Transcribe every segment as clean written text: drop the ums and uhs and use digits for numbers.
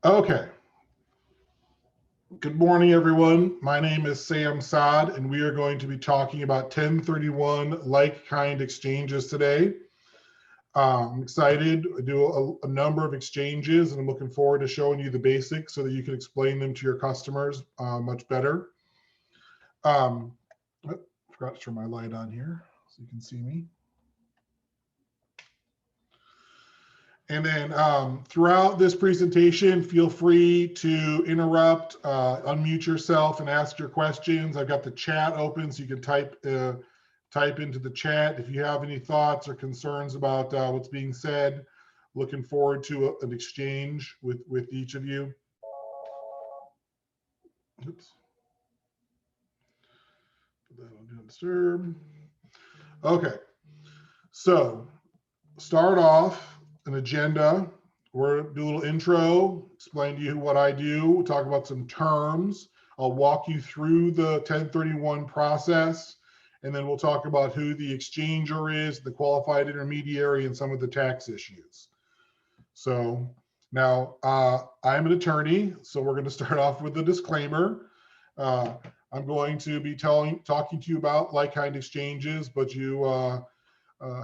Okay. Good morning, everyone. My name is Sam Saad, and we are going to be talking about 1031 like-kind exchanges today. I'm excited. I do a number of exchanges, and I'm looking forward to showing you the basics so that you can explain them to your customers much better. I forgot to turn my light on here so you can see me. And then throughout this presentation, feel free to interrupt, unmute yourself and ask your questions. I've got the chat open so you can type into the chat if you have any thoughts or concerns about what's being said. Looking forward to an exchange with each of you. Oops. Put that on Do Not Disturb. Okay, so start off an agenda. We're gonna do a little intro, explain to you what I do, we'll talk about some terms. I'll walk you through the 1031 process, and then we'll talk about who the exchanger is, the qualified intermediary, and some of the tax issues. So now I'm an attorney, so we're going to start off with a disclaimer. I'm going to be talking to you about like-kind exchanges, but you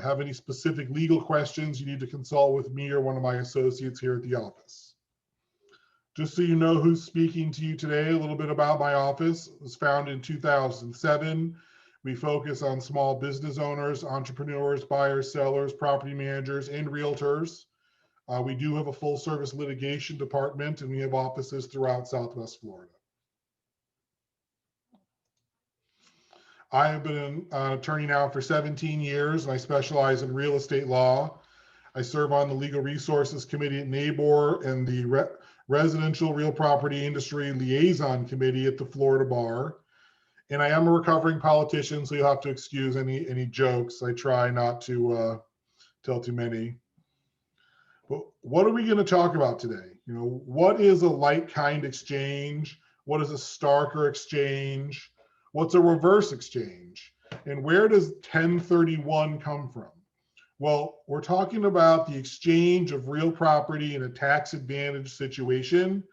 have any specific legal questions, you need to consult with me or one of my associates here at the office. Just so you know who's speaking to you today, a little bit about my office. It was founded in 2007. We focus on small business owners, entrepreneurs, buyers, sellers, property managers, and realtors. We do have a full service litigation department, and we have offices throughout Southwest Florida. I have been an attorney now for 17 years, and I specialize in real estate law. I serve on the Legal Resources Committee at NABOR and the Residential Real Property Industry Liaison Committee at the Florida Bar. And I am a recovering politician, so you'll have to excuse any jokes. I try not to tell too many. But what are we going to talk about today? You know, what is a like-kind exchange? What is a starker exchange? What's a reverse exchange? And where does 1031 come from? Well, we're talking about the exchange of real property in a tax advantage situation.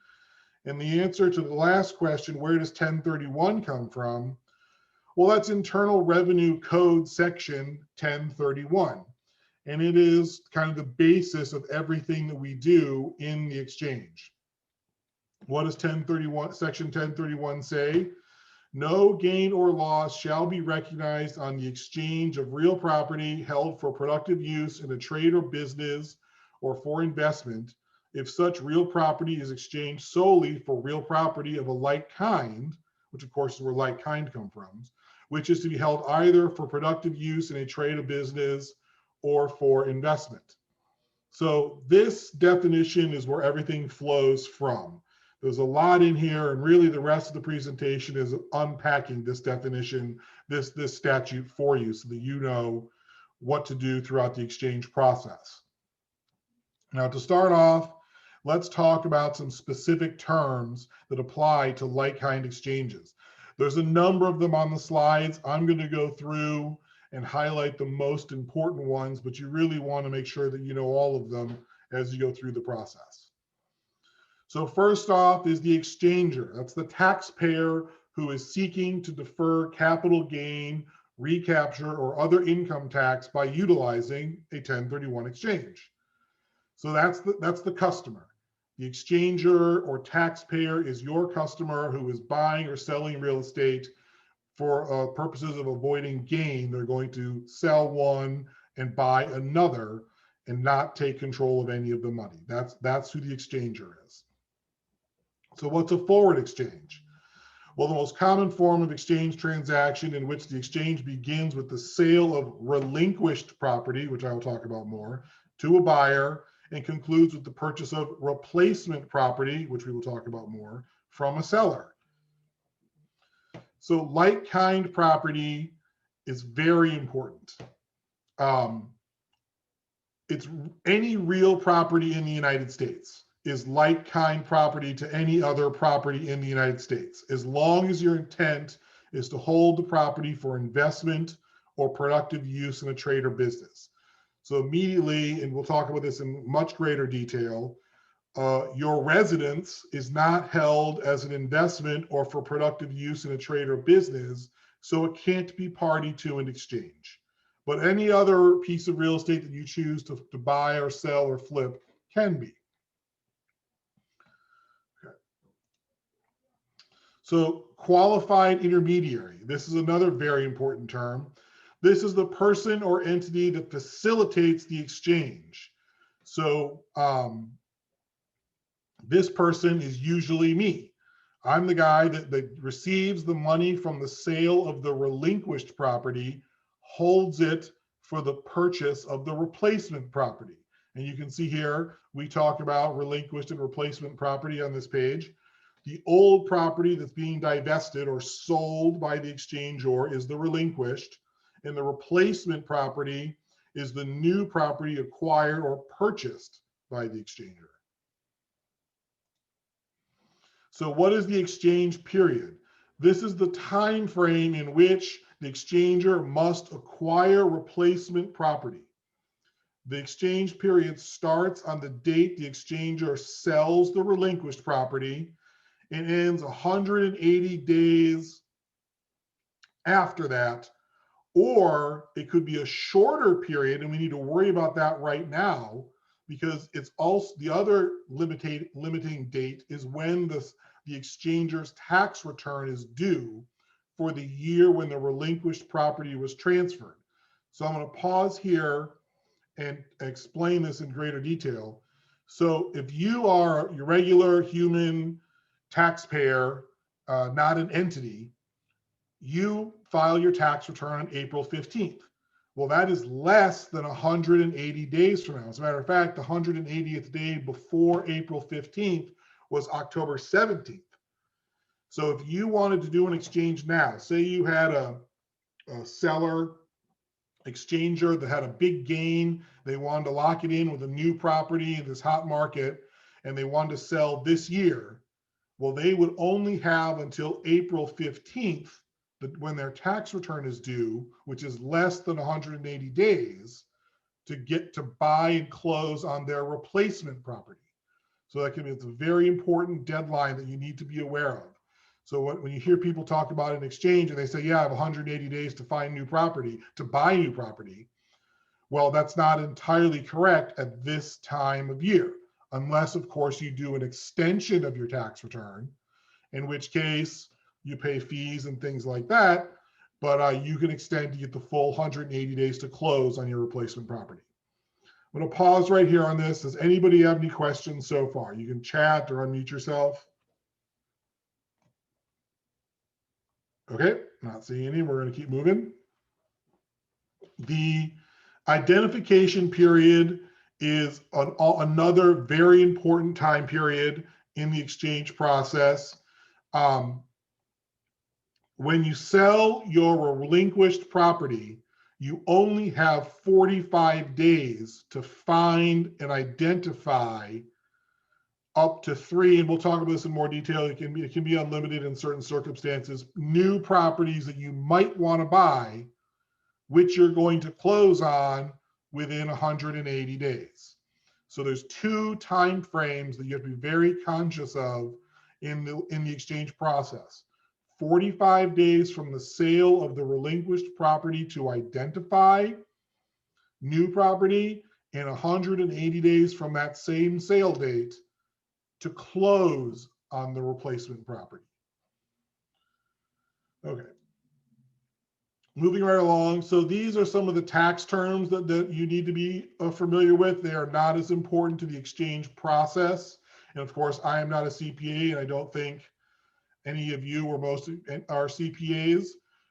And the answer to the last question, where does 1031 come from? Well, that's Internal Revenue Code section 1031. And it is kind of the basis of everything that we do in the exchange. What does section 1031 say? No gain or loss shall be recognized on the exchange of real property held for productive use in a trade or business or for investment if such real property is exchanged solely for real property of a like kind, which of course is where like kind come from, which is to be held either for productive use in a trade or business or for investment. So this definition is where everything flows from. There's a lot in here, and really the rest of the presentation is unpacking this definition, this statute for you so that you know what to do throughout the exchange process. Now, to start off, let's talk about some specific terms that apply to like-kind exchanges. There's a number of them on the slides. I'm going to go through and highlight the most important ones, but you really want to make sure that you know all of them as you go through the process. So first off is the exchanger. That's the taxpayer who is seeking to defer capital gain, recapture, or other income tax by utilizing a 1031 exchange. So that's the customer. The exchanger or taxpayer is your customer who is buying or selling real estate for purposes of avoiding gain. They're going to sell one and buy another and not take control of any of the money. That's who the exchanger is. So what's a forward exchange? Well, the most common form of exchange transaction in which the exchange begins with the sale of relinquished property, which I will talk about more, to a buyer, and concludes with the purchase of replacement property, which we will talk about more, from a seller. So like-kind property is very important. It's any real property in the United States is like-kind property to any other property in the United States, as long as your intent is to hold the property for investment or productive use in a trade or business. So immediately, and we'll talk about this in much greater detail, your residence is not held as an investment or for productive use in a trade or business, so it can't be party to an exchange. But any other piece of real estate that you choose to buy or sell or flip can be. Okay. So qualified intermediary, this is another very important term. This is the person or entity that facilitates the exchange. So this person is usually me. I'm the guy that receives the money from the sale of the relinquished property, holds it for the purchase of the replacement property. And you can see here, we talk about relinquished and replacement property on this page. The old property that's being divested or sold by the exchangor is the relinquished, and the replacement property is the new property acquired or purchased by the exchanger. So what is the exchange period? This is the time frame in which the exchanger must acquire replacement property. The exchange period starts on the date the exchanger sells the relinquished property and ends 180 days after that, or it could be a shorter period, and we need to worry about that right now because it's also the other limiting date is when the exchanger's tax return is due for the year when the relinquished property was transferred. So I'm going to pause here and explain this in greater detail. So if you are your regular human taxpayer, not an entity, you file your tax return on April 15th. Well, that is less than 180 days from now. As a matter of fact, the 180th day before April 15th was October 17th. So if you wanted to do an exchange now, say you had a seller exchanger that had a big gain, they wanted to lock it in with a new property in this hot market, and they wanted to sell this year, well, they would only have until April 15th when their tax return is due, which is less than 180 days, to get to buy and close on their replacement property. So that can be, it's a very important deadline that you need to be aware of. So when you hear people talk about an exchange and they say, yeah, I have 180 days to find new property, to buy new property. Well, that's not entirely correct at this time of year, unless of course you do an extension of your tax return, in which case you pay fees and things like that, but you can extend to get the full 180 days to close on your replacement property. I'm going to pause right here on this. Does anybody have any questions so far? You can chat or unmute yourself. Okay, not seeing any. We're going to keep moving. The identification period is another very important time period in the exchange process. When you sell your relinquished property, you only have 45 days to find and identify up to 3, and we'll talk about this in more detail. It can be unlimited in certain circumstances, new properties that you might want to buy, which you're going to close on within 180 days. So there's 2 time frames that you have to be very conscious of in the exchange process. 45 days from the sale of the relinquished property to identify new property, and 180 days from that same sale date to close on the replacement property. Okay. Moving right along. So these are some of the tax terms that you need to be familiar with. They are not as important to the exchange process. And of course, I am not a CPA, and I don't think any of you or most are CPAs.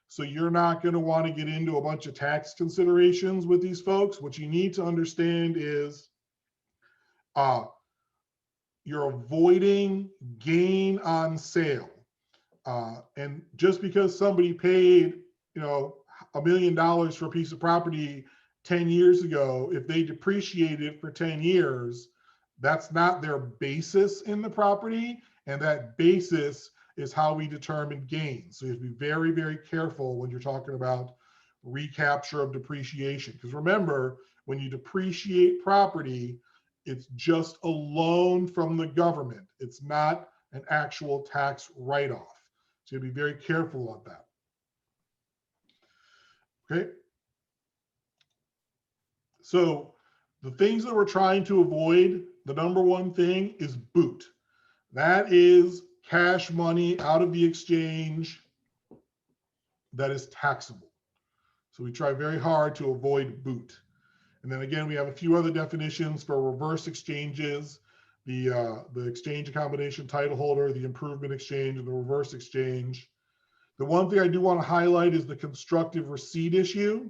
So you're not going to want to get into a bunch of tax considerations with these folks. What you need to understand is you're avoiding gain on sale. And just because somebody paid, $1 million for a piece of property 10 years ago, if they depreciate it for 10 years, that's not their basis in the property. And that basis is how we determine gains. So you have to be very, very careful when you're talking about recapture of depreciation. Because remember, when you depreciate property, It's just a loan from the government. It's not an actual tax write-off. So you be very careful about that. Okay. So the things that we're trying to avoid, the number one thing is boot. That is cash money out of the exchange that is taxable. So we try very hard to avoid boot. And then again, we have a few other definitions for reverse exchanges, the exchange accommodation title holder, the improvement exchange, and the reverse exchange. The one thing I do want to highlight is the constructive receipt issue.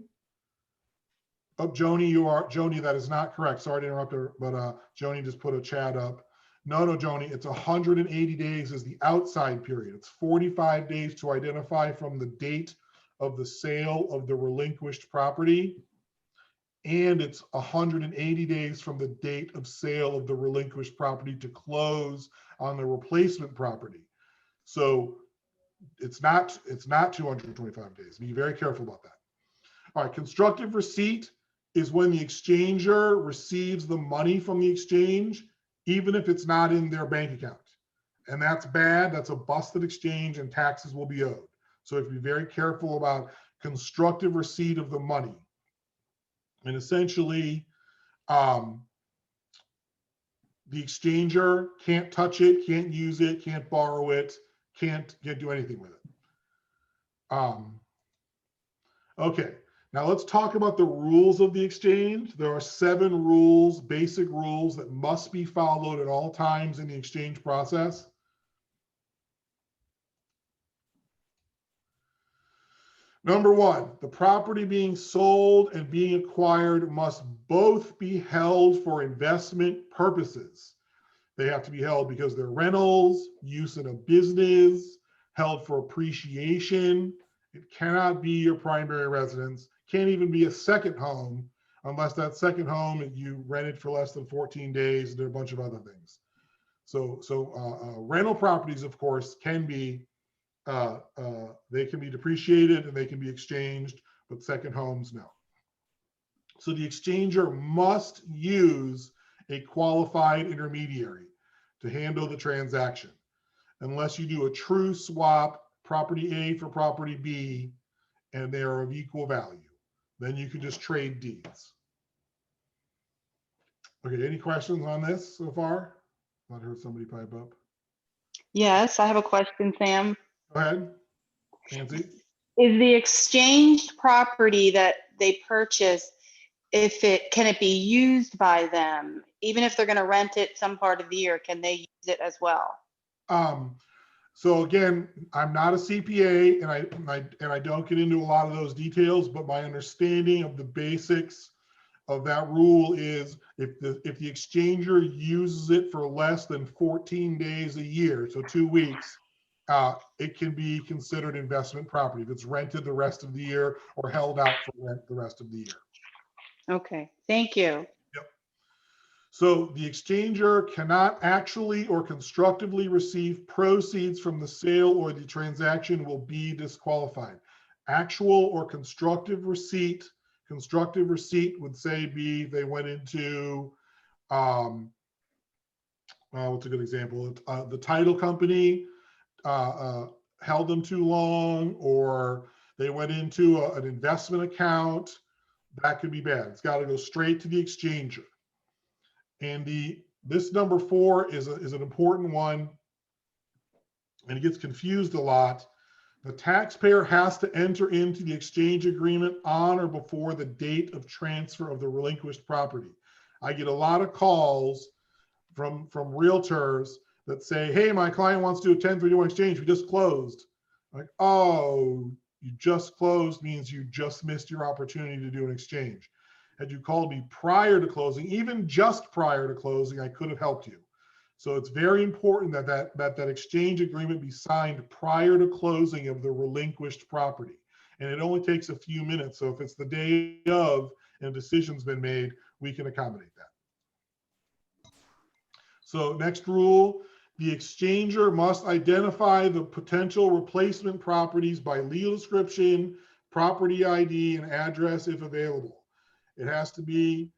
Oh, Joni, that is not correct. Sorry to interrupt her, but Joni just put a chat up. No, Joni, it's 180 days is the outside period. It's 45 days to identify from the date of the sale of the relinquished property. And it's 180 days from the date of sale of the relinquished property to close on the replacement property. So it's not 225 days. Be very careful about that. All right, constructive receipt is when the exchanger receives the money from the exchange, even if it's not in their bank account. And that's bad. That's a busted exchange and taxes will be owed. So if you be very careful about constructive receipt of the money. And essentially, the exchanger can't touch it, can't use it, can't borrow it, can't do anything with it. Okay, now let's talk about the rules of the exchange. There are 7 rules, basic rules that must be followed at all times in the exchange process. Number 1, the property being sold and being acquired must both be held for investment purposes. They have to be held because they're rentals, use in a business, held for appreciation. It cannot be your primary residence, can't even be a second home unless that second home you rented for less than 14 days. There are a bunch of other things. So rental properties, of course, can be they can be depreciated and they can be exchanged, but second homes, no. So the exchanger must use a qualified intermediary to handle the transaction. Unless you do a true swap, property A for property B, and they are of equal value, then you can just trade deeds. Okay, any questions on this so far? I heard somebody pipe up. Yes, I have a question, Sam. Go ahead, Nancy. Is the exchanged property that they purchase, can it be used by them? Even if they're going to rent it some part of the year, can they use it as well? So again, I'm not a CPA and I don't get into a lot of those details, but my understanding of the basics of that rule is if the exchanger uses it for less than 14 days a year, so 2 weeks, it can be considered investment property if it's rented the rest of the year or held out for rent the rest of the year. Okay, thank you. Yep. So the exchanger cannot actually or constructively receive proceeds from the sale or the transaction will be disqualified. Actual or constructive receipt would say they went into, what's a good example? The title company held them too long, or they went into an investment account. That could be bad. It's got to go straight to the exchanger. And this number 4 is an important one, and it gets confused a lot. The taxpayer has to enter into the exchange agreement on or before the date of transfer of the relinquished property. I get a lot of calls from realtors that say, hey, my client wants to do a 1031 exchange. We just closed. Like, oh, you just closed means you just missed your opportunity to do an exchange. Had you called me prior to closing, even just prior to closing, I could have helped you. So it's very important that exchange agreement be signed prior to closing of the relinquished property. And it only takes a few minutes. So if it's the day of and a decision's been made, we can accommodate that. So next rule, the exchanger must identify the potential replacement properties by legal description, property ID, and address if available. It has to be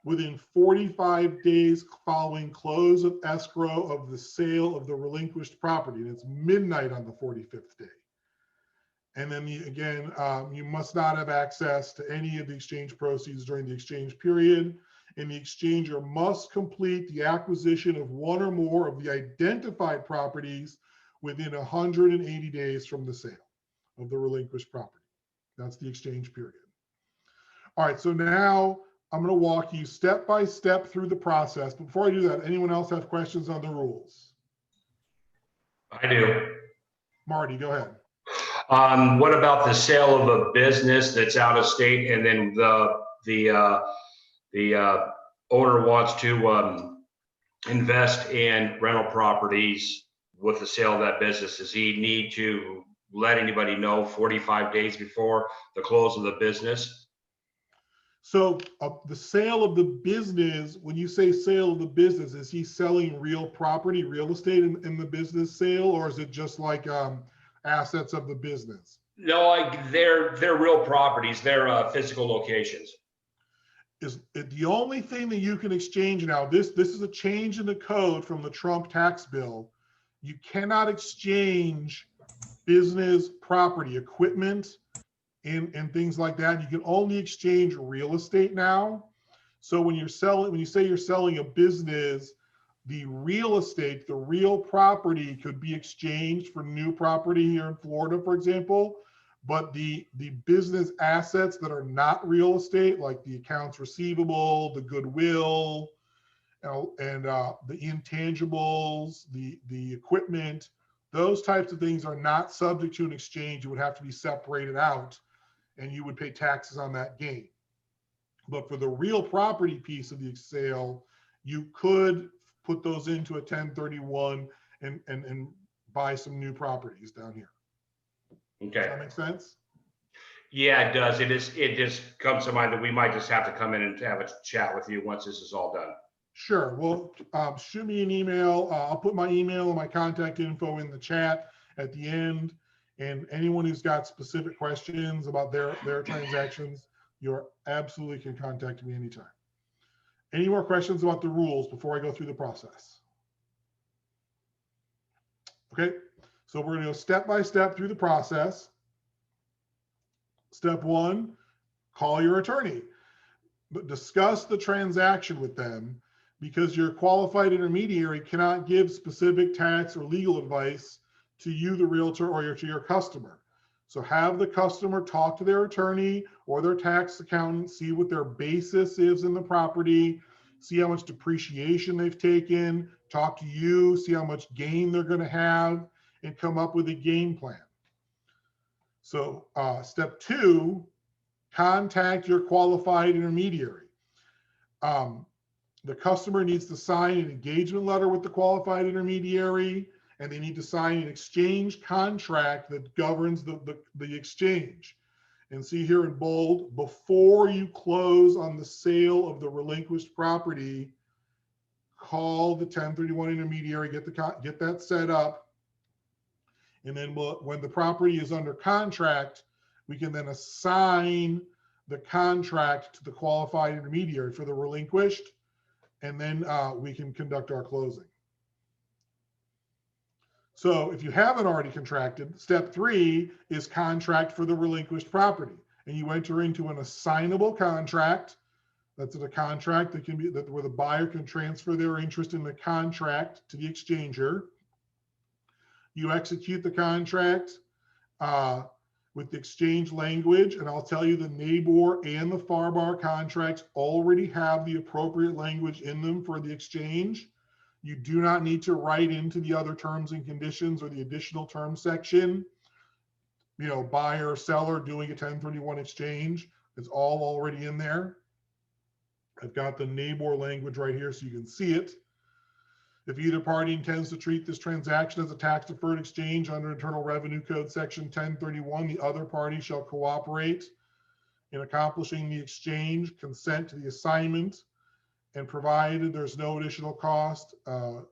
within 45 days following close of escrow of the sale of the relinquished property. And it's midnight on the 45th day. And then again, you must not have access to any of the exchange proceeds during the exchange period. And the exchanger must complete the acquisition of one or more of the identified properties within 180 days from the sale of the relinquished property. That's the exchange period. All right, so now I'm going to walk you step by step through the process. But before I do that, anyone else have questions on the rules? I do. Marty, go ahead. What about the sale of a business that's out of state, and then the owner wants to invest in rental properties with the sale of that business? Does he need to let anybody know 45 days before the close of the business? So the sale of the business, when you say sale of the business, is he selling real property, real estate in the business sale, or is it just like assets of the business? No, like they're real properties. They're physical locations. Is it the only thing that you can exchange now? This is a change in the code from the Trump tax bill. You cannot exchange business property, equipment, and things like that. You can only exchange real estate now. So when you say you're selling a business, the real estate, the real property could be exchanged for new property here in Florida, for example. But the business assets that are not real estate, like the accounts receivable, the goodwill, and the intangibles, the equipment, those types of things are not subject to an exchange. It would have to be separated out, and you would pay taxes on that gain. But for the real property piece of the sale, you could put those into a 1031 and buy some new properties down here. Okay. Does that make sense? Yeah, it does. It just comes to mind that we might just have to come in and have a chat with you once this is all done. Sure. Well, shoot me an email. I'll put my email and my contact info in the chat at the end. And anyone who's got specific questions about their transactions, you absolutely can contact me anytime. Any more questions about the rules before I go through the process? Okay, so we're going to go step by step through the process. Step one, call your attorney, but discuss the transaction with them, because your qualified intermediary cannot give specific tax or legal advice to you, the realtor, or to your customer. So have the customer talk to their attorney or their tax accountant, see what their basis is in the property, see how much depreciation they've taken, talk to you, see how much gain they're going to have, and come up with a game plan. So step two, contact your qualified intermediary. The customer needs to sign an engagement letter with the qualified intermediary, and they need to sign an exchange contract that governs the exchange. And see here in bold, before you close on the sale of the relinquished property, call the 1031 intermediary, get that set up. And then when the property is under contract, we can then assign the contract to the qualified intermediary for the relinquished, and then we can conduct our closing. So if you haven't already contracted, step three is contract for the relinquished property. And you enter into an assignable contract. That's a contract that can be where the buyer can transfer their interest in the contract to the exchanger. You execute the contract with the exchange language, and I'll tell you the NABOR and the FARBAR contracts already have the appropriate language in them for the exchange. You do not need to write into the other terms and conditions or the additional terms section, buyer, seller doing a 1031 exchange. It's all already in there. I've got the NABOR language right here so you can see it. If either party intends to treat this transaction as a tax-deferred exchange under Internal Revenue Code Section 1031, the other party shall cooperate in accomplishing the exchange, consent to the assignment, and provided there's no additional cost to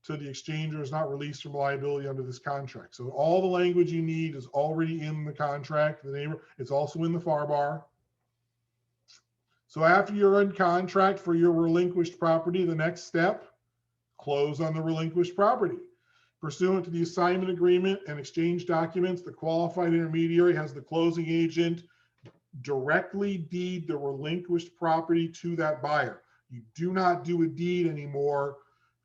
the exchanger is not released from liability under this contract. So all the language you need is already in the contract. It's also in the FARBAR. So after you're in contract for your relinquished property, the next step, close on the relinquished property. Pursuant to the assignment agreement and exchange documents, the qualified intermediary has the closing agent directly deed the relinquished property to that buyer. You do not do a deed anymore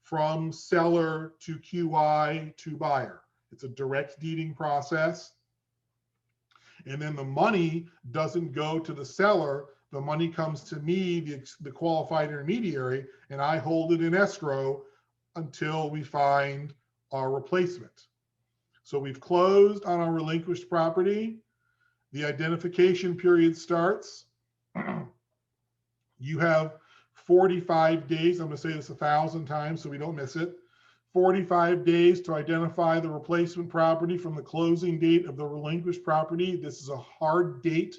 from seller to QI to buyer. It's a direct deeding process. And then the money doesn't go to the seller. The money comes to me, the qualified intermediary, and I hold it in escrow until we find our replacement. So we've closed on our relinquished property. The identification period starts. You have 45 days. I'm going to say this 1,000 times so we don't miss it. 45 days to identify the replacement property from the closing date of the relinquished property. This is a hard date.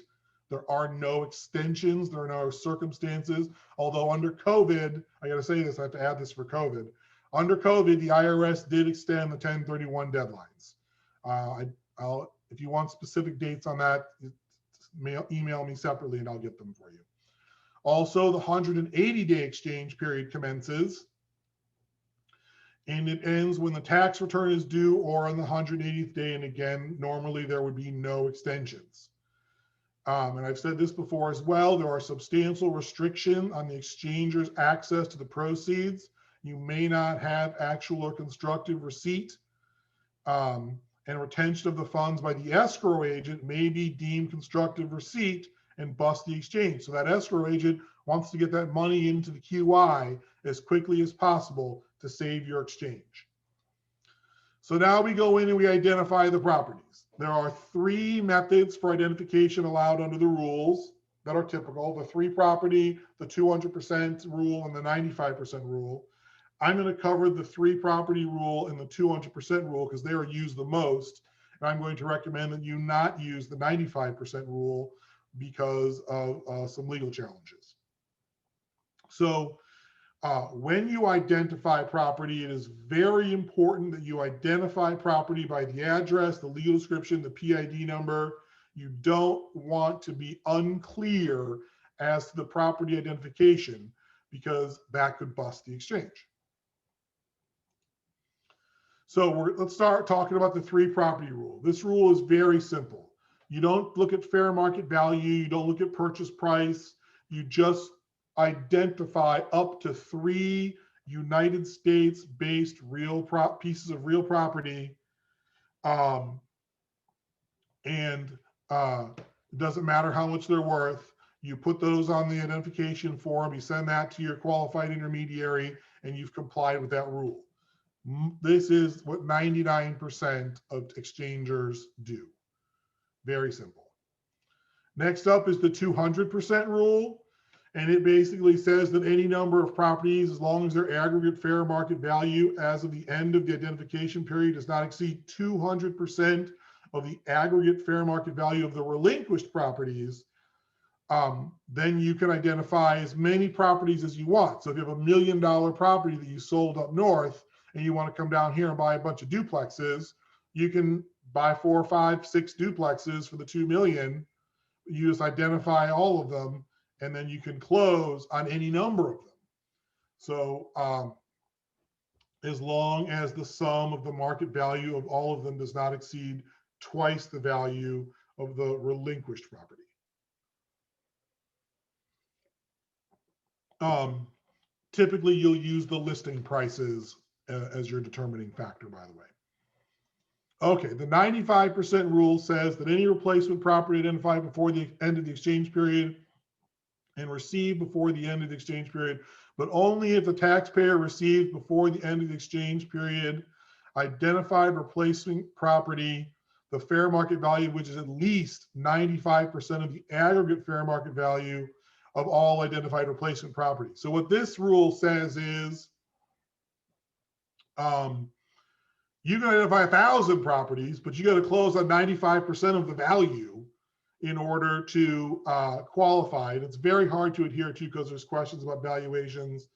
There are no extensions. There are no circumstances. Although under COVID, I got to say this, I have to add this for COVID. Under COVID, the IRS did extend the 1031 deadlines. If you want specific dates on that, email me separately and I'll get them for you. Also, the 180-day exchange period commences, and it ends when the tax return is due or on the 180th day. And again, normally there would be no extensions. And I've said this before as well, there are substantial restrictions on the exchanger's access to the proceeds. You may not have actual or constructive receipt, and retention of the funds by the escrow agent may be deemed constructive receipt and bust the exchange. So that escrow agent wants to get that money into the QI as quickly as possible to save your exchange. So now we go in and we identify the properties. There are 3 methods for identification allowed under the rules that are typical: the 3 property, the 200% rule, and the 95% rule. I'm going to cover the 3 property rule and the 200% rule because they are used the most. And I'm going to recommend that you not use the 95% rule because of some legal challenges. So when you identify property, it is very important that you identify property by the address, the legal description, the PID number. You don't want to be unclear as to the property identification because that could bust the exchange. So let's start talking about the 3 property rule. This rule is very simple. You don't look at fair market value. You don't look at purchase price. You just identify up to 3 United States-based pieces of real property. It doesn't matter how much they're worth. You put those on the identification form. You send that to your qualified intermediary, and you've complied with that rule. This is what 99% of exchangers do. Very simple. Next up is the 200% rule. And it basically says that any number of properties, as long as their aggregate fair market value as of the end of the identification period does not exceed 200% of the aggregate fair market value of the relinquished properties, then you can identify as many properties as you want. So if you have $1 million property that you sold up north and you want to come down here and buy a bunch of duplexes, you can buy 4, 5, 6 duplexes for the 2 million. You just identify all of them, and then you can close on any number of them. So as long as the sum of the market value of all of them does not exceed twice the value of the relinquished property. Typically, you'll use the listing prices as your determining factor, by the way. Okay, the 95% rule says that any replacement property identified before the end of the exchange period and received before the end of the exchange period, but only if the taxpayer received before the end of the exchange period identified replacement property, the fair market value, which is at least 95% of the aggregate fair market value of all identified replacement property. So what this rule says is you can identify 1,000 properties, but you got to close on 95% of the value in order to qualify. And it's very hard to adhere to because there's questions about valuations.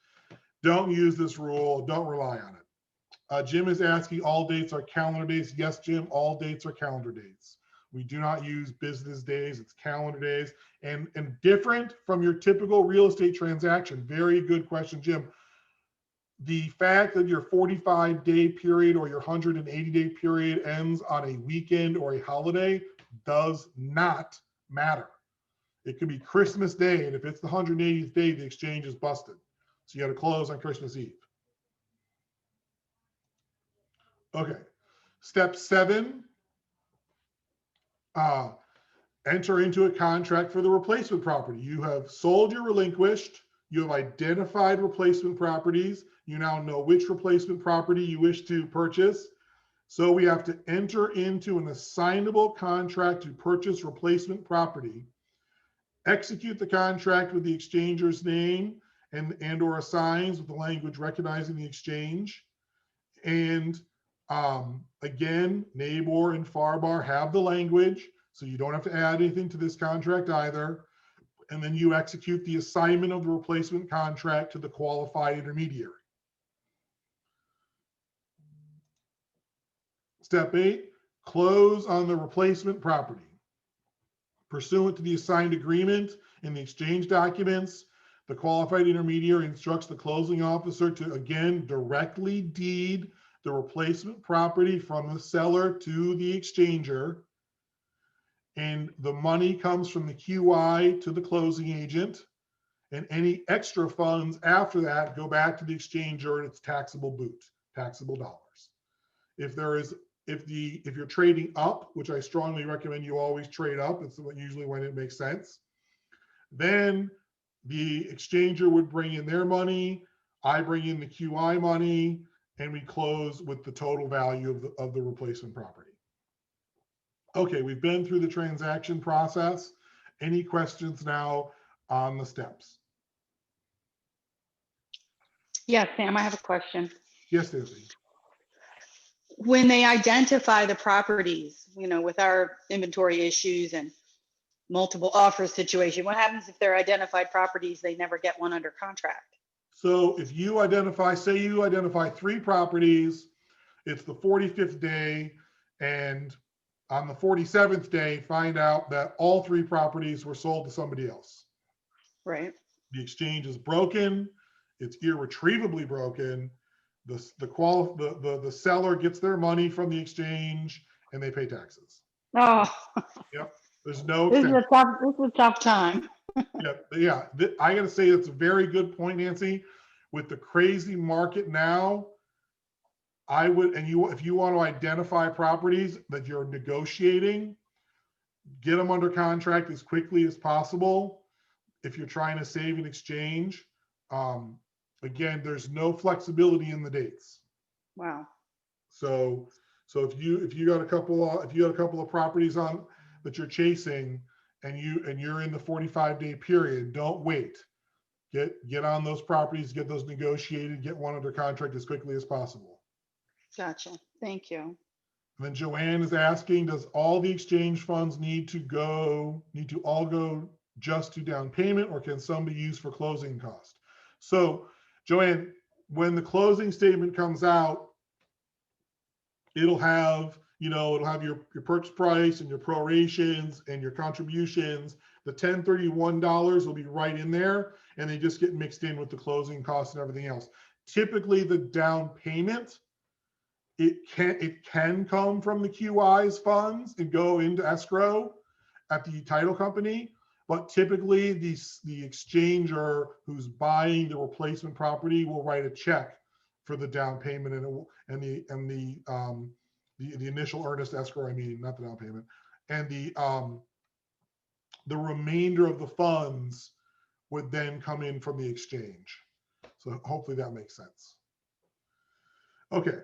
Don't use this rule. Don't rely on it. Jim is asking, all dates are calendar dates. Yes, Jim, all dates are calendar dates. We do not use business days, it's calendar days, and different from your typical real estate transaction. Very good question, Jim. The fact that your 45-day period or your 180-day period ends on a weekend or a holiday does not matter. It could be Christmas Day, and if it's the 180th day, the exchange is busted. So you got to close on Christmas Eve. Okay. Step 7, enter into a contract for the replacement property. You have sold your relinquished. You have identified replacement properties. You now know which replacement property you wish to purchase. So we have to enter into an assignable contract to purchase replacement property, execute the contract with the exchanger's name and or assigns with the language recognizing the exchange. And again, NABOR and FARBAR have the language, so you don't have to add anything to this contract either. And then you execute the assignment of the replacement contract to the qualified intermediary. Step 8, close on the replacement property. Pursuant to the assigned agreement in the exchange documents, the qualified intermediary instructs the closing officer to, again, directly deed the replacement property from the seller to the exchanger. And the money comes from the QI to the closing agent. And any extra funds after that go back to the exchanger and its taxable boot, taxable dollars. If you're trading up, which I strongly recommend you always trade up, it's usually when it makes sense, then the exchanger would bring in their money, I bring in the QI money, and we close with the total value of the replacement property. Okay, we've been through the transaction process. Any questions now on the steps? Yeah, Sam, I have a question. Yes, Nancy. When they identify the properties, with our inventory issues and multiple offer situation, what happens if they're identified properties, they never get one under contract? So if you identify, say you identify 3 properties, it's the 45th day, and on the 47th day, find out that all 3 properties were sold to somebody else. Right. The exchange is broken. It's irretrievably broken. The seller gets their money from the exchange and they pay taxes. Oh, Yep. There's no this is extension. a tough time. Yeah. I got to say that's a very good point, Nancy. With the crazy market now, I would, if you want to identify properties that you're negotiating, get them under contract as quickly as possible. If you're trying to save an exchange, again, there's no flexibility in the dates. Wow. So if you got a couple of properties on that you're chasing, and you're in the 45-day period, don't wait. Get on those properties, get those negotiated, get one under contract as quickly as possible. Gotcha. Thank you. And then Joanne is asking, does all the exchange funds need to all go just to down payment, or can some be used for closing cost? So Joanne, when the closing statement comes out, it'll have your purchase price and your prorations and your contributions. The $1031 will be right in there, and they just get mixed in with the closing costs and everything else. Typically the down payment, it can come from the QI's funds and go into escrow at the title company, but typically the exchanger who's buying the replacement property will write a check for the down payment and the initial earnest escrow. I mean, not the down payment, and the remainder of the funds would then come in from the exchange. So hopefully that makes sense. Okay,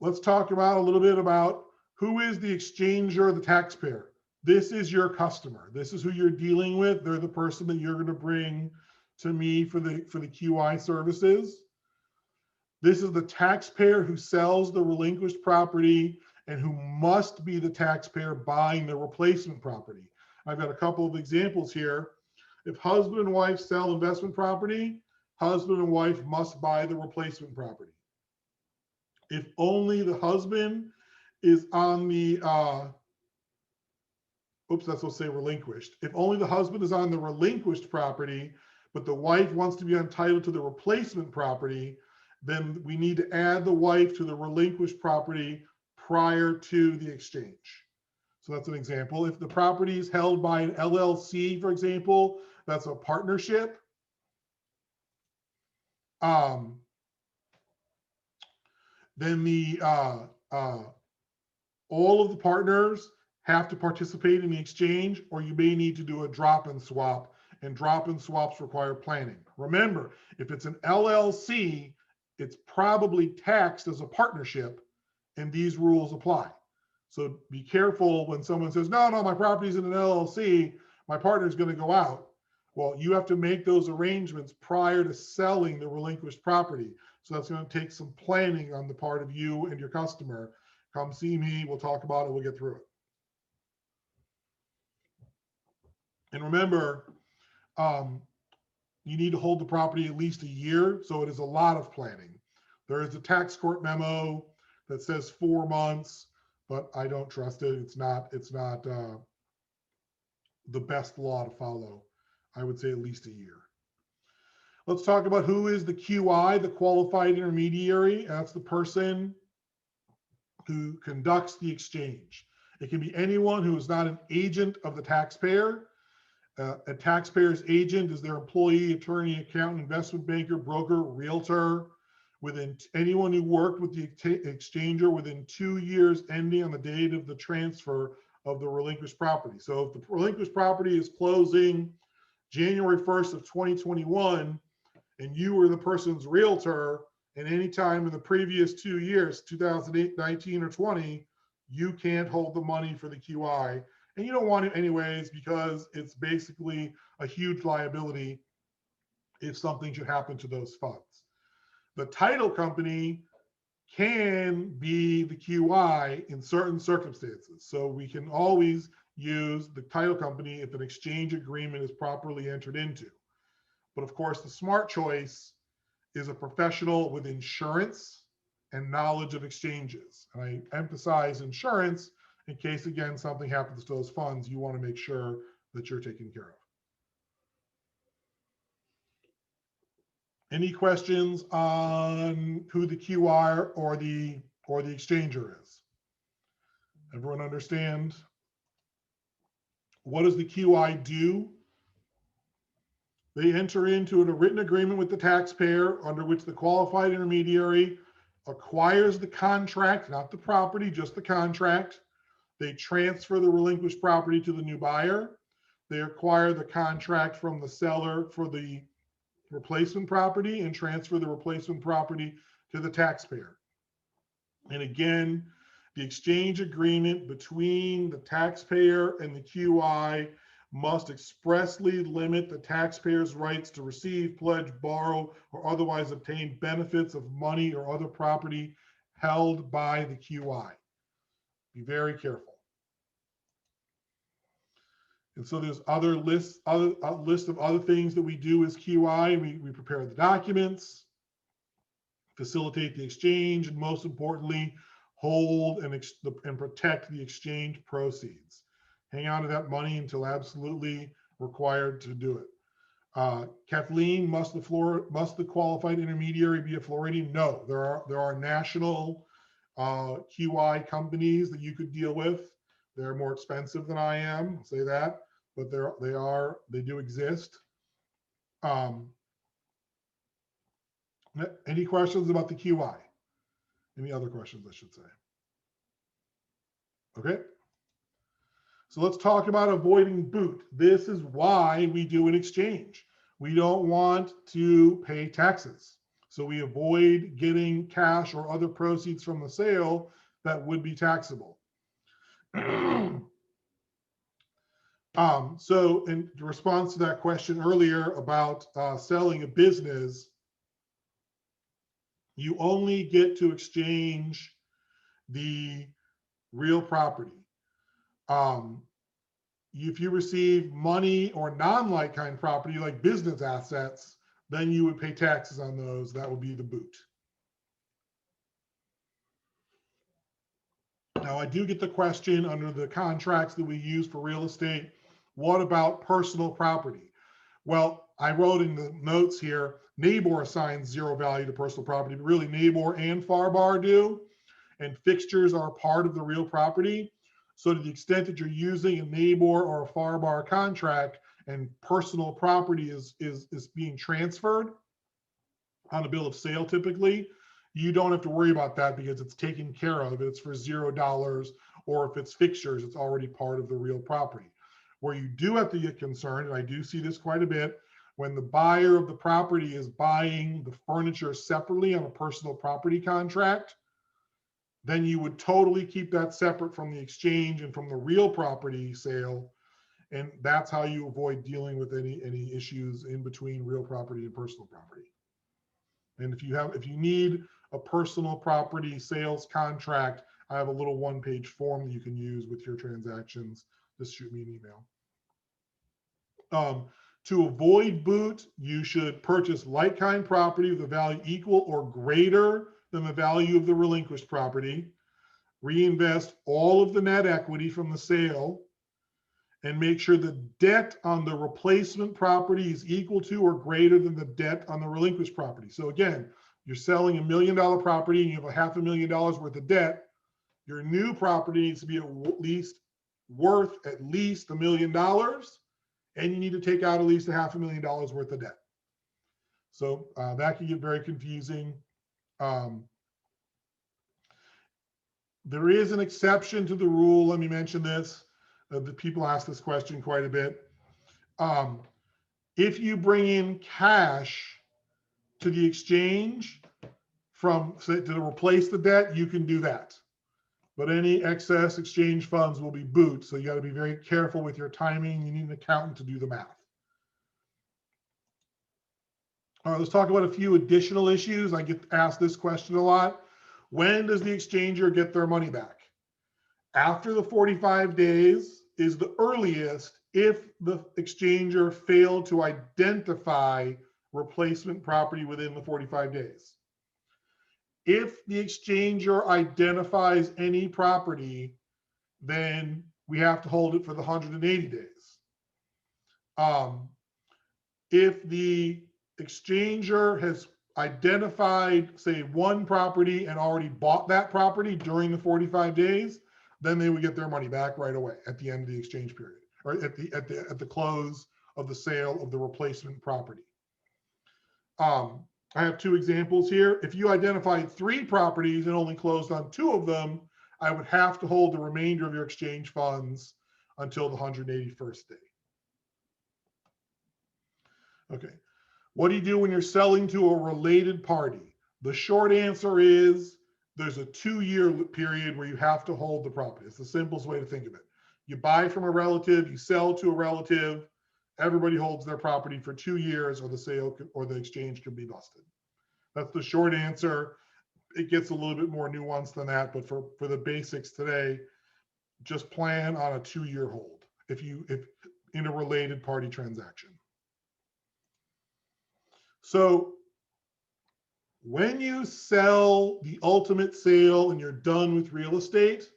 let's talk about a little bit about who is the exchanger, the taxpayer. This is your customer. This is who you're dealing with. They're the person that you're going to bring to me for the QI services. This is the taxpayer who sells the relinquished property and who must be the taxpayer buying the replacement property. I've got a couple of examples here. If husband and wife sell investment property, husband and wife must buy the replacement property. If only the husband is on the oops, that's what say relinquished. If only the husband is on the relinquished property, but the wife wants to be entitled to the replacement property, then we need to add the wife to the relinquished property prior to the exchange. So that's an example. If the property is held by an LLC, for example, that's a partnership. Then all of the partners have to participate in the exchange, or you may need to do a drop and swap, and drop and swaps require planning. Remember, if it's an LLC, it's probably taxed as a partnership, and these rules apply. So be careful when someone says, no, my property's in an LLC, my partner's going to go out. Well, you have to make those arrangements prior to selling the relinquished property. So that's going to take some planning on the part of you and your customer. Come see me, we'll talk about it, we'll get through it. And remember, you need to hold the property at least a year, so it is a lot of planning. There is a tax court memo that says 4 months, but I don't trust it. It's not the best law to follow. I would say at least a year. Let's talk about who is the QI, the qualified intermediary. That's the person who conducts the exchange. It can be anyone who is not an agent of the taxpayer. A taxpayer's agent is their employee, attorney, accountant, investment banker, broker, realtor. Within anyone who worked with the exchanger within 2 years ending on the date of the transfer of the relinquished property. So if the relinquished property is closing January 1st of 2021, and you were the person's realtor, and any time in the previous 2 years, 2008, 19, or 20, you can't hold the money for the QI. And you don't want it anyways, because it's basically a huge liability if something should happen to those funds. The title company can be the QI in certain circumstances. So we can always use the title company if an exchange agreement is properly entered into. But of course, the smart choice is a professional with insurance and knowledge of exchanges. And I emphasize insurance in case, again, something happens to those funds, you want to make sure that you're taken care of. Any questions on who the QI or the exchanger is? Everyone understand? What does the QI do? They enter into a written agreement with the taxpayer under which the qualified intermediary acquires the contract, not the property, just the contract. They transfer the relinquished property to the new buyer. They acquire the contract from the seller for the replacement property and transfer the replacement property to the taxpayer. And again, the exchange agreement between the taxpayer and the QI must expressly limit the taxpayer's rights to receive, pledge, borrow, or otherwise obtain benefits of money or other property held by the QI. Be very careful. And so there's a list of other things that we do as QI. We prepare the documents, facilitate the exchange, and most importantly, hold and protect the exchange proceeds. Hang on to that money until absolutely required to do it. Kathleen, must the qualified intermediary be a Floridian? No, there are national QI companies that you could deal with. They're more expensive than I am, I'll say that, but they do exist. Any questions about the QI? Any other questions, I should say? Okay. So let's talk about avoiding boot. This is why we do an exchange. We don't want to pay taxes. So we avoid getting cash or other proceeds from the sale that would be taxable. So in response to that question earlier about selling a business, you only get to exchange the real property. If you receive money or non-like-kind property like business assets, then you would pay taxes on those. That would be the boot. Now, I do get the question under the contracts that we use for real estate, what about personal property? Well, I wrote in the notes here, NABOR assigns zero value to personal property, but really NABOR and FARBAR do, and fixtures are part of the real property. So to the extent that you're using a NABOR or a FARBAR contract and personal property is being transferred on a bill of sale typically, you don't have to worry about that because it's taken care of. It's for $0, or if it's fixtures, it's already part of the real property. Where you do have to get concerned, and I do see this quite a bit, when the buyer of the property is buying the furniture separately on a personal property contract, then you would totally keep that separate from the exchange and from the real property sale. And that's how you avoid dealing with any issues in between real property and personal property. And if you need a personal property sales contract, I have a little one-page form that you can use with your transactions. Just shoot me an email. To avoid boot, you should purchase like-kind property with a value equal or greater than the value of the relinquished property. Reinvest all of the net equity from the sale, and make sure the debt on the replacement property is equal to or greater than the debt on the relinquished property. So again, you're selling $1 million property and you have $500,000 worth of debt. Your new property needs to be worth at least $1 million, and you need to take out at least $500,000 worth of debt. So that can get very confusing. There is an exception to the rule. Let me mention this. The people ask this question quite a bit. If you bring in cash to the exchange to replace the debt, you can do that. But any excess exchange funds will be boot. So you got to be very careful with your timing. You need an accountant to do the math. All right, let's talk about a few additional issues. I get asked this question a lot. When does the exchanger get their money back? After the 45 days is the earliest if the exchanger failed to identify replacement property within the 45 days. If the exchanger identifies any property, then we have to hold it for the 180 days. If the exchanger has identified, say, one property and already bought that property during the 45 days, then they would get their money back right away at the end of the exchange period, or at the close of the sale of the replacement property. I have two examples here. If you identified 3 properties and only closed on 2 of them, I would have to hold the remainder of your exchange funds until the 181st day. Okay. What do you do when you're selling to a related party? The short answer is there's a 2-year period where you have to hold the property. It's the simplest way to think of it. You buy from a relative, you sell to a relative, everybody holds their property for 2 years, or the sale or the exchange can be busted. That's the short answer. It gets a little bit more nuanced than that, but for the basics today, just plan on a 2-year hold if in a related party transaction. So when you sell the ultimate sale and you're done with real estate,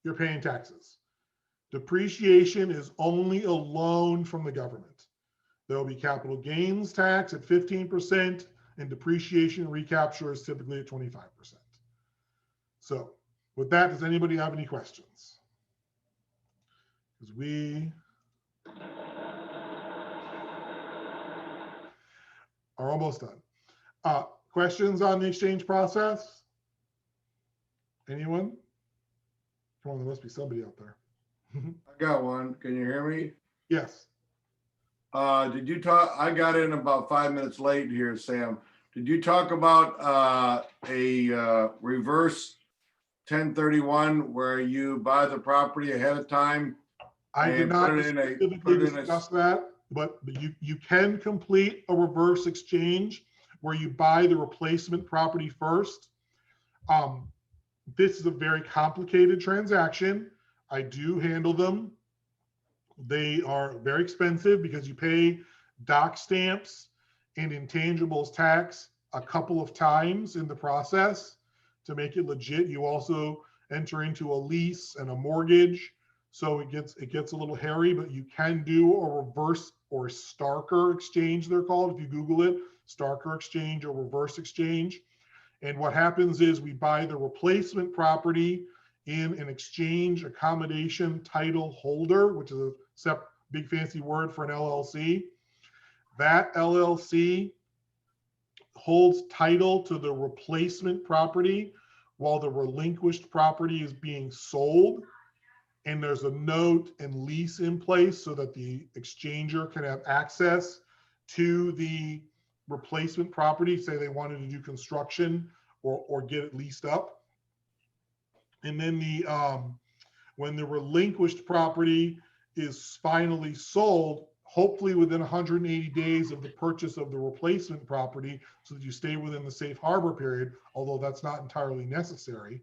you're paying taxes. Depreciation is only a loan from the government. There will be capital gains tax at 15%, and depreciation recapture is typically at 25%. So with that, does anybody have any questions? Because we are almost done. Questions on the exchange process? Anyone? Come on, there must be somebody out there. I got one. Can you hear me? Yes. Did you talk? I got in about 5 minutes late here, Sam. Did you talk about a reverse 1031 where you buy the property ahead of time? I did not specifically discuss that, but you can complete a reverse exchange where you buy the replacement property first. This is a very complicated transaction. I do handle them. They are very expensive because you pay doc stamps and intangibles tax a couple of times in the process to make it legit. You also enter into a lease and a mortgage. So it gets a little hairy, but you can do a reverse or starker exchange, they're called. If you Google it, starker exchange or reverse exchange. And what happens is we buy the replacement property in an exchange accommodation title holder, which is a big fancy word for an LLC. That LLC holds title to the replacement property while the relinquished property is being sold. And there's a note and lease in place so that the exchanger can have access to the replacement property, say they wanted to do construction or get it leased up. And then when the relinquished property is finally sold, hopefully within 180 days of the purchase of the replacement property, so that you stay within the safe harbor period, although that's not entirely necessary.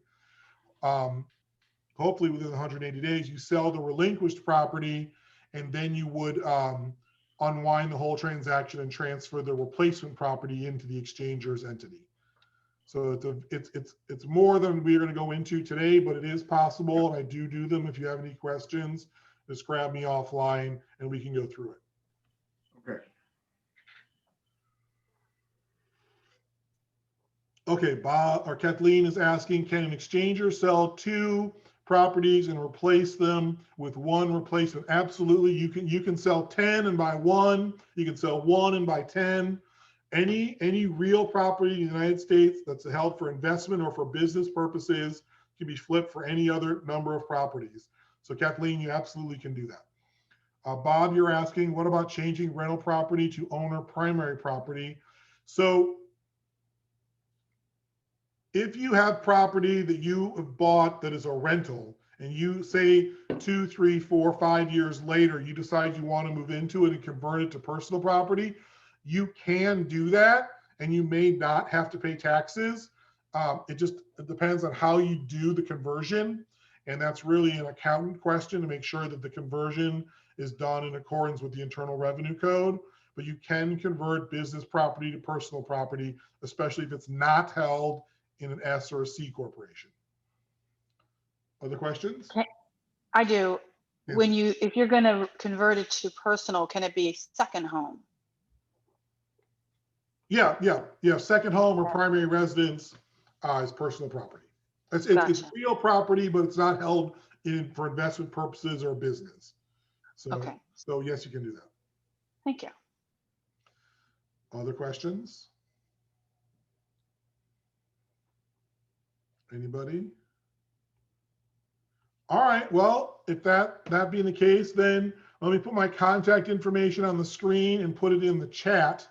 Hopefully within 180 days, you sell the relinquished property, and then you would unwind the whole transaction and transfer the replacement property into the exchanger's entity. So it's more than we're going to go into today, but it is possible, and I do them. If you have any questions, just grab me offline and we can go through it. Okay. Okay, Bob or Kathleen is asking, can an exchanger sell 2 properties and replace them with 1 replacement? Absolutely. You can sell 10 and buy 1. You can sell 1 and buy 10. Any real property in the United States that's held for investment or for business purposes can be flipped for any other number of properties. So Kathleen, you absolutely can do that. Bob, you're asking, what about changing rental property to owner primary property? So if you have property that you have bought that is a rental, and you say 2, 3, 4, 5 years later, you decide you want to move into it and convert it to personal property, you can do that, and you may not have to pay taxes. It depends on how you do the conversion, and that's really an accountant question to make sure that the conversion is done in accordance with the Internal Revenue Code. But you can convert business property to personal property, especially if it's not held in an S or a C corporation. Other questions? I do. Yes. If you're going to convert it to personal, can it be a second home? Yeah. Second home or primary residence is personal property. It's Gotcha. real property, but it's not held for investment purposes or business. So, Okay. so yes, you can do that. Thank you. Other questions? Anybody? All right, well, if that being the case, then let me put my contact information on the screen and put it in the chat.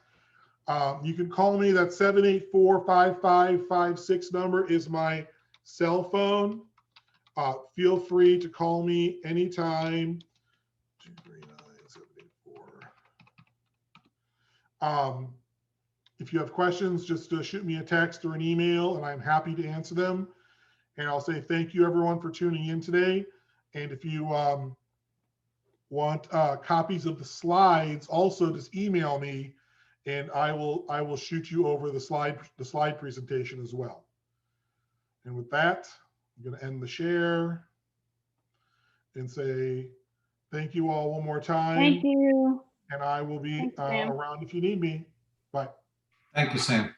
You can call me. That 784-5556 number is my cell phone. Feel free to call me anytime. 239-784. If you have questions, just shoot me a text or an email, and I'm happy to answer them. And I'll say thank you, everyone, for tuning in today. And if you want copies of the slides, also just email me, and I will shoot you over the slide presentation as well. And with that, I'm going to end the share and say thank you all one more time. Thank you. And I will be Thanks, Sam. around if you need me. Bye. Thank you, Sam.